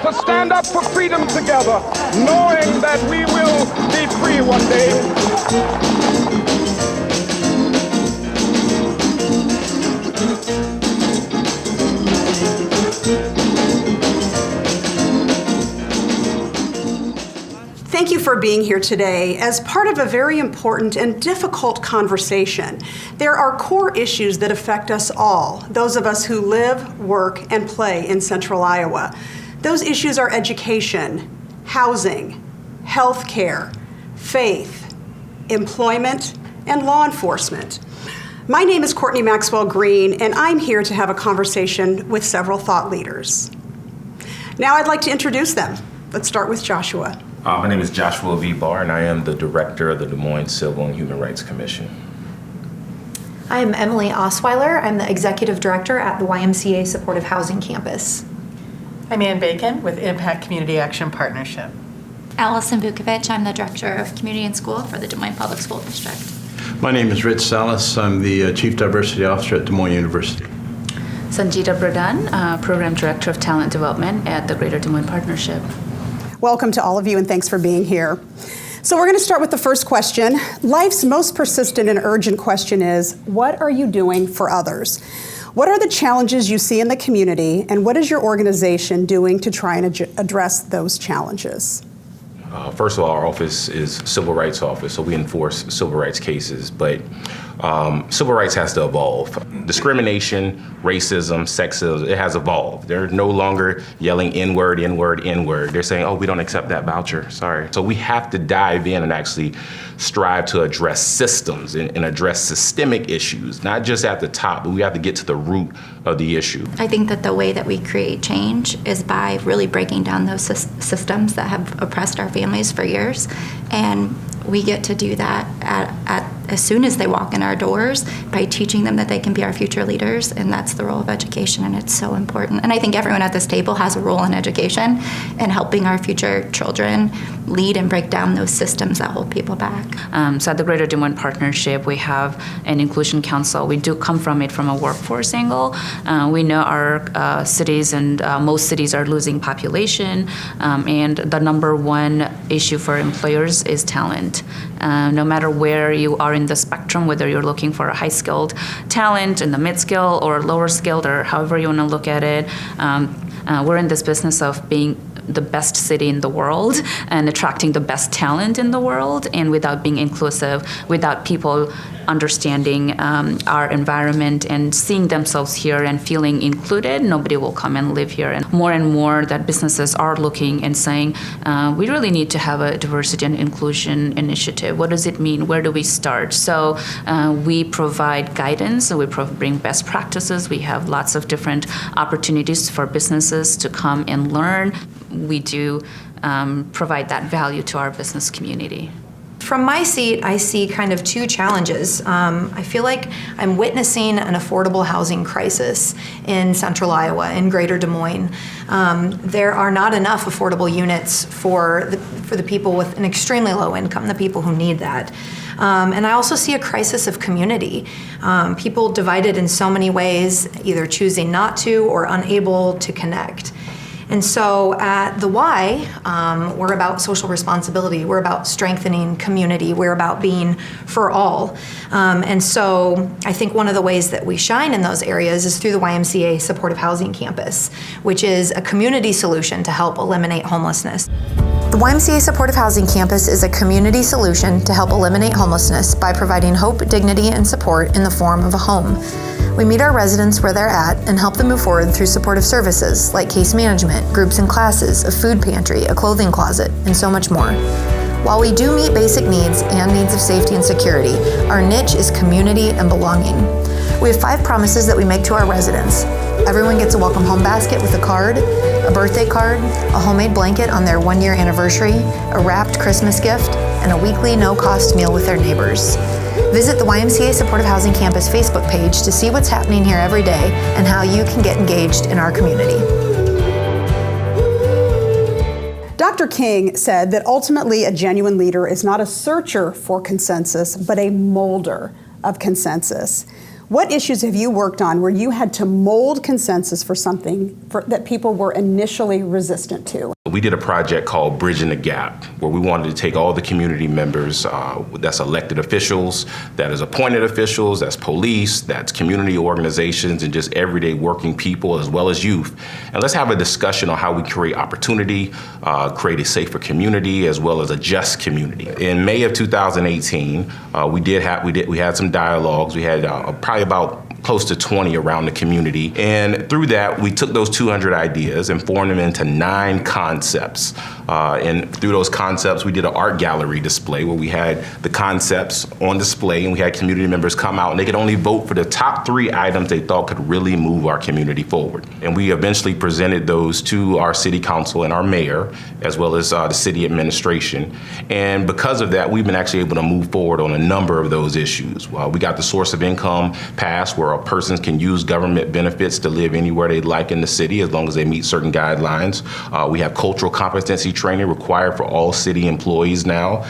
to stand up for freedom together, knowing that we will be free one day. Thank you for being here today as part of a very important and difficult conversation. There are core issues that affect us all, those of us who live, work, and play in Central Iowa. Those issues are education, housing, health care, faith, employment, and law enforcement. My name is Courtney Maxwell Green, and I'm here to have a conversation with several thought leaders. Now I'd like to introduce them. Let's start with Joshua. My name is Joshua V. Barr, and I am the director of the Des Moines Civil and Human Rights Commission. I am Emily Osweiler. I'm the executive director at the YMCA Supportive Housing Campus. I'm Ann Bacon with Impact Community Action Partnership. Allison Vukovic. I'm the director of Community and School for the Des Moines Public School District. My name is Rich Salas. I'm the Chief Diversity Officer at Des Moines University. Sanjita Pradhan, Program Director of Talent Development at the Greater Des Moines Partnership. Welcome to all of you, and thanks for being here. So we're going to start with the first question. Life's most persistent and urgent question is, what are you doing for others? What are the challenges you see in the community, and what is your organization doing to try and address those challenges? First of all, our office is Civil Rights Office, so we enforce civil rights cases, but civil rights has to evolve. Discrimination, racism, sexism, it has evolved. They're no longer yelling N-word, N-word, N-word. They're saying, oh, we don't accept that voucher, sorry. So we have to dive in and actually strive to address systems and address systemic issues, not just at the top, but we have to get to the root of the issue. I think that the way that we create change is by really breaking down those systems that have oppressed our families for years, and we get to do that at as soon as they walk in our doors by teaching them that they can be our future leaders, and that's the role of education, and it's so important. And I think everyone at this table has a role in education and helping our future children lead and break down those systems that hold people back. So at the Greater Des Moines Partnership, we have an inclusion council. We do come from it from a workforce angle. We know our cities and most cities are losing population, and the number one issue for employers is talent. No matter where you are in the spectrum, whether you're looking for a high-skilled talent, in the mid-skilled or lower-skilled, or however you want to look at it, we're in this business of being the best city in the world and attracting the best talent in the world, and without being inclusive, without people understanding our environment and seeing themselves here and feeling included, nobody will come and live here. And more that businesses are looking and saying, we really need to have a diversity and inclusion initiative. What does it mean? Where do we start? So we provide guidance, we bring best practices. We have lots of different opportunities for businesses to come and learn. We do provide that value to our business community. From my seat, I see kind of two challenges. I feel like I'm witnessing an affordable housing crisis in Central Iowa, in Greater Des Moines. There are not enough affordable units for the people with an extremely low income, the people who need that. And I also see a crisis of community. People divided in so many ways, either choosing not to or unable to connect. And so at the Y, we're about social responsibility. We're about strengthening community. We're about being for all. And so I think one of the ways that we shine in those areas is through the YMCA Supportive Housing Campus, which is a community solution to help eliminate homelessness. The YMCA Supportive Housing Campus is a community solution to help eliminate homelessness by providing hope, dignity, and support in the form of a home. We meet our residents where they're at and help them move forward through supportive services like case management, groups and classes, a food pantry, a clothing closet, and so much more. While we do meet basic needs and needs of safety and security, our niche is community and belonging. We have 5 promises that we make to our residents. Everyone gets a welcome home basket with a card, a birthday card, a homemade blanket on their 1-year anniversary, a wrapped Christmas gift, and a weekly no-cost meal with their neighbors. Visit the YMCA Supportive Housing Campus Facebook page to see what's happening here every day and how you can get engaged in our community. Dr. King said that ultimately a genuine leader is not a searcher for consensus, but a molder of consensus. What issues have you worked on where you had to mold consensus for something that people were initially resistant to? We did a project called Bridging the Gap, where we wanted to take all the community members, that's elected officials, that is appointed officials, that's police, that's community organizations, and just everyday working people as well as youth. And let's have a discussion on how we create opportunity, create a safer community, as well as a just community. In May of 2018, we had some dialogues. We had probably about close to 20 around the community. And through that, we took those 200 ideas and formed them into 9 concepts. And through those concepts, we did an art gallery display where we had the concepts on display, and we had community members come out and they could only vote for the top 3 items they thought could really move our community forward. And we eventually presented those to our city council and our mayor, as well as the city administration. And because of that, we've been actually able to move forward on a number of those issues. We got the source of income passed, where a person can use government benefits to live anywhere they'd like in the city as long as they meet certain guidelines. We have cultural competency training required for all city employees now.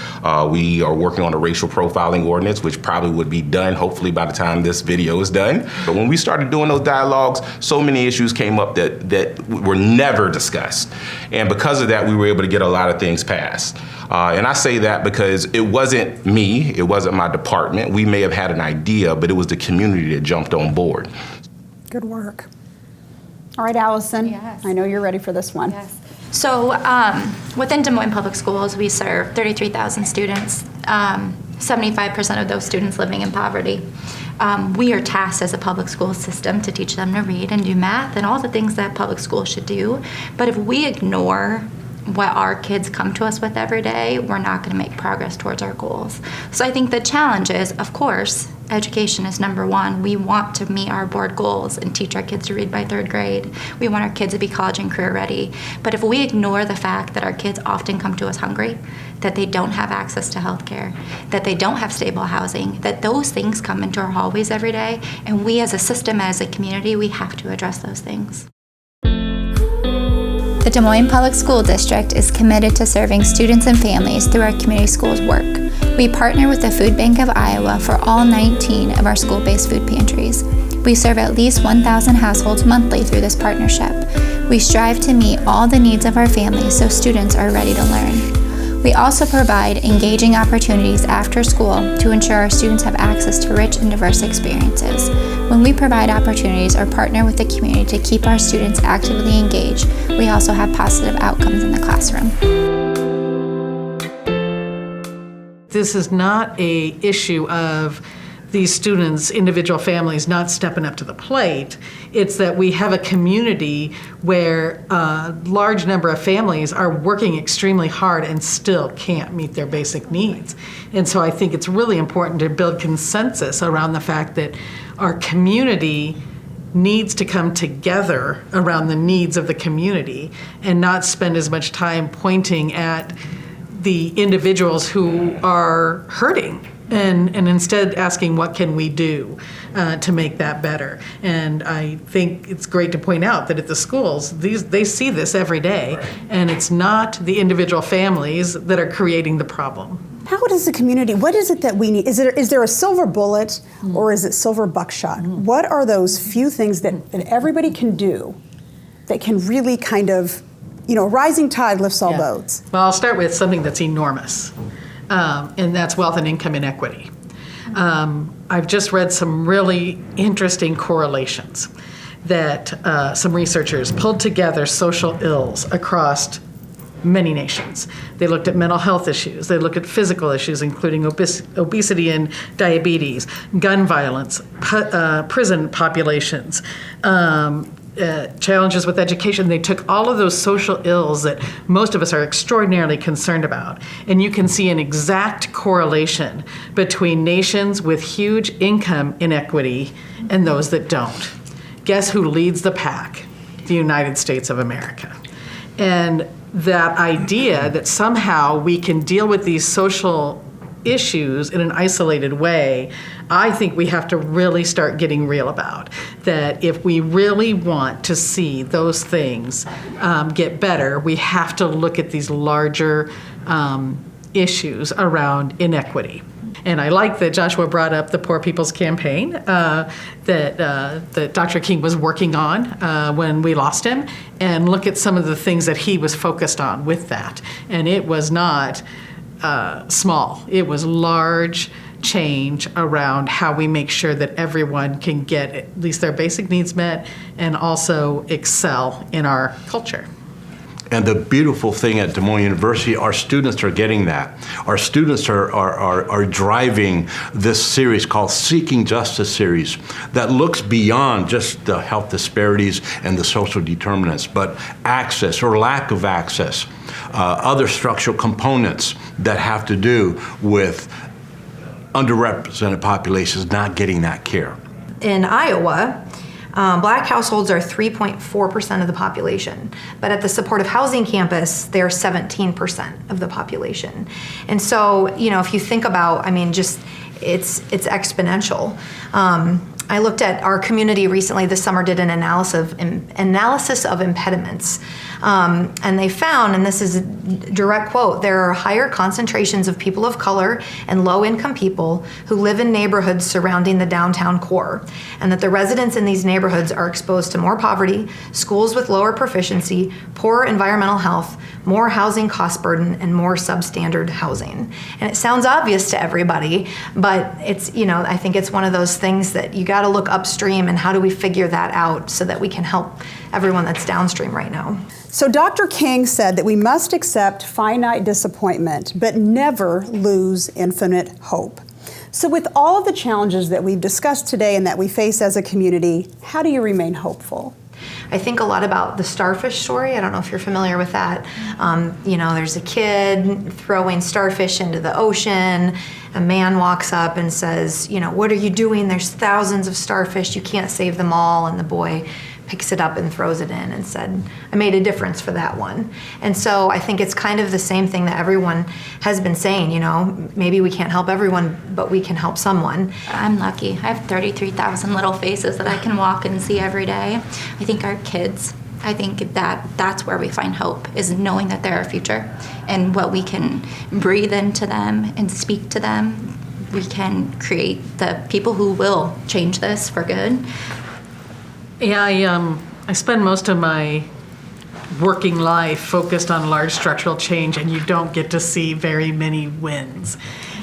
We are working on a racial profiling ordinance, which probably would be done hopefully by the time this video is done. But when we started doing those dialogues, so many issues came up that were never discussed. And because of that, we were able to get a lot of things passed. And I say that because it wasn't me, it wasn't my department. We may have had an idea, but it was the community that jumped on board. Good work. All right, Allison. Yes. I know you're ready for this one. Yes. So within Des Moines Public Schools, we serve 33,000 students, 75% of those students living in poverty. We are tasked as a public school system to teach them to read and do math and all the things that public schools should do. But if we ignore what our kids come to us with every day, we're not going to make progress towards our goals. So I think the challenge is, of course, education is number one. We want to meet our board goals and teach our kids to read by 3rd grade. We want our kids to be college and career ready. But if we ignore the fact that our kids often come to us hungry, that they don't have access to health care, that they don't have stable housing, that those things come into our hallways every day, and we as a system, as a community, we have to address those things. The Des Moines Public School District is committed to serving students and families through our community schools work. We partner with the Food Bank of Iowa for all 19 of our school-based food pantries. We serve at least 1,000 households monthly through this partnership. We strive to meet all the needs of our families so students are ready to learn. We also provide engaging opportunities after school to ensure our students have access to rich and diverse experiences. When we provide opportunities or partner with the community to keep our students actively engaged, we also have positive outcomes in the classroom. This is not an issue of these students, individual families, not stepping up to the plate. It's that we have a community where a large number of families are working extremely hard and still can't meet their basic needs. And so I think it's really important to build consensus around the fact that our community needs to come together around the needs of the community and not spend as much time pointing at the individuals who are hurting. And instead asking what can we do to make that better. And I think it's great to point out that at the schools, they see this every day, and it's not the individual families that are creating the problem. How does the community, what is it that we need? Is there a silver bullet or is it silver buckshot? What are those few things that everybody can do that can really kind of, rising tide lifts all boats? Well, I'll start with something that's enormous. And that's wealth and income inequity. I've just read some really interesting correlations that some researchers pulled together social ills across many nations. They looked at mental health issues. They looked at physical issues, including obesity and diabetes, gun violence, prison populations, challenges with education. They took all of those social ills that most of us are extraordinarily concerned about, and you can see an exact correlation between nations with huge income inequity and those that don't. Guess who leads the pack? The United States of America. And that idea that somehow we can deal with these social issues in an isolated way, I think we have to really start getting real about. That if we really want to see those things get better, we have to look at these larger issues around inequity. And I like that Joshua brought up the Poor People's Campaign that Dr. King was working on when we lost him, and look at some of the things that he was focused on with that. And it was not small. It was large change around how we make sure that everyone can get at least their basic needs met and also excel in our culture. And the beautiful thing at Des Moines University, our students are getting that. Our students are driving this series called Seeking Justice series that looks beyond just the health disparities and the social determinants, but access or lack of access, other structural components that have to do with underrepresented populations not getting that care. In Iowa, Black households are 3.4% of the population, but at the supportive housing campus, they're 17% of the population. And so, if you think about, just it's exponential. I looked at our community recently this summer, did an analysis of impediments. And they found, and this is a direct quote, there are higher concentrations of people of color and low-income people who live in neighborhoods surrounding the downtown core, and that the residents in these neighborhoods are exposed to more poverty, schools with lower proficiency, poor environmental health, more housing cost burden, and more substandard housing. And it sounds obvious to everybody, but it's, I think it's one of those things that you got to look upstream, and how do we figure that out so that we can help everyone that's downstream right now. So Dr. King said that we must accept finite disappointment, but never lose infinite hope. So with all of the challenges that we've discussed today and that we face as a community, how do you remain hopeful? I think a lot about the starfish story. I don't know if you're familiar with that. There's a kid throwing starfish into the ocean. A man walks up and says, what are you doing? There's thousands of starfish. You can't save them all. And the boy picks it up and throws it in and said, I made a difference for that one. And so I think it's kind of the same thing that everyone has been saying, maybe we can't help everyone, but we can help someone. I'm lucky. I have 33,000 little faces that I can walk and see every day. I think our kids, that's where we find hope, is knowing that they're our future, and what we can breathe into them and speak to them. We can create the people who will change this for good. Yeah, I spend most of my working life focused on large structural change, and you don't get to see very many wins.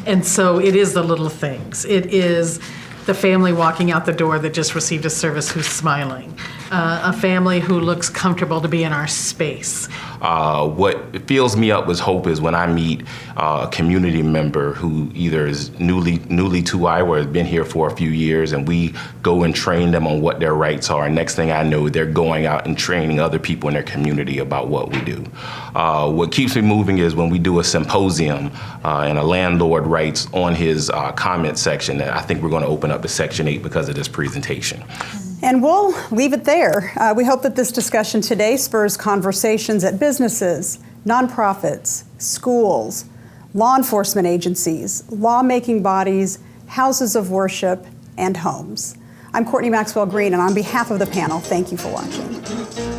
And so it is the little things. It is the family walking out the door that just received a service who's smiling, a family who looks comfortable to be in our space. What fills me up with hope is when I meet a community member who either is newly to Iowa or has been here for a few years, and we go and train them on what their rights are. And next thing I know, they're going out and training other people in their community about what we do. What keeps me moving is when we do a symposium and a landlord writes on his comment section that I think we're going to open up to Section 8 because of this presentation. And we'll leave it there. We hope that this discussion today spurs conversations at businesses, nonprofits, schools, law enforcement agencies, lawmaking bodies, houses of worship, and homes. I'm Courtney Maxwell Green, and on behalf of the panel, thank you for watching.